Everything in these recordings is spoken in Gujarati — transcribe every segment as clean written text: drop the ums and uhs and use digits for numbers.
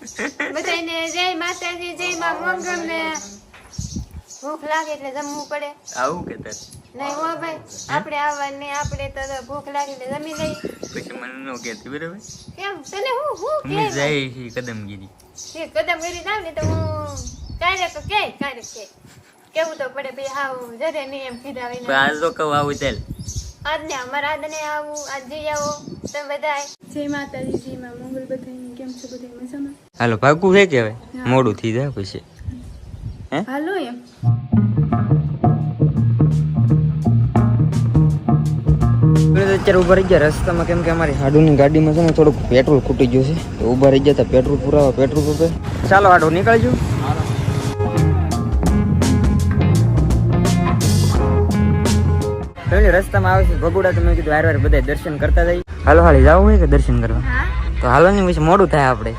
બધાને જય માતાજી, જય માં મંગળ ને ભૂખ લાગે એટલે જમવું પડે. આવું કે તાર નહીં હો ભાઈ, આપણે આવવાની આપણે તો ભૂખ લાગે એટલે જમી લઈ. પછી મને નો કહેતી બરાબર. કેમ તને હું હું કે જાય છે કદમગીરી. તે કદમ કરી દાવ ને તો હું ક્યારેક કેવું તો પડે ભાઈ. હાવ જરે નહીં એમ કીધા પણ વિના આજ તો કહું આવું ચાલ. આજને અમારા આજને આવું આજ જઈ આવો તમે બધા. જય માતાજી, જય માં મંગળ. બધાને કેમ છો? બધા મજામાં? હાલો ભાગવું છે કે હવે મોડું થઈ જાય પછી. હાલો એમ અત્યારે ઉભા રહી ગયા રસ્તામાં, કેમ કે અમારી હાડુની ગાડીમાં છે ને થોડુંક પેટ્રોલ ખૂટી ગયું છે, તો ઉભા રહી ગયા હતા પેટ્રોલ પુરાવા. પેટ્રોલ પંપે ચાલો હાડો નીકળજો. રસ્તામાં આવે છે ભગોડા, તો મેં કીધું વાર વાર બધા દર્શન કરતા જાય. હાલો હાલી જવું હોય કે દર્શન કરવા? તો હાલો ની પછી મોડું થાય આપણે.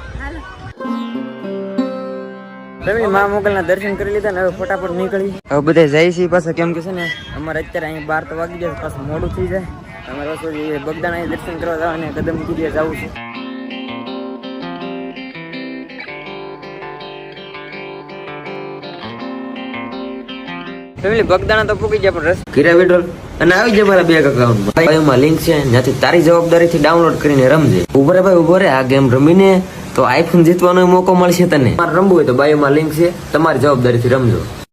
મા મોગલના દર્શન કરી લીધા ને હવે ફટાફટ નીકળી. હવે બધા જાય છે પાછા, કેમ કે છે ને અમારે અત્યારે અહીં 12 તો વાગી જાય, પાછું મોડું થઈ જાય. અમારે વસ્તુ બગદાણા દર્શન કરવા જવા અને કદમગીરીએ જવું છે. ફેમિલી બગદાણા તો પૂકી ગયા, પણ રસ કિરા પેટ્રોલ અને આવી જાય મારા બેંક અકાઉન્ટમાં. એમાં લિંક છે, ત્યાંથી તારી જવાબદારીથી ડાઉનલોડ કરીને રમજે. ઉભો રે ભાઈ, ઉભો રે. આ ગેમ રમીને તો આઈફોન જીતવાનો મોકો મળશે તને. તમારે રમવું હોય તો બાયોમાં લિંક છે, તમારી જવાબદારીથી રમજો.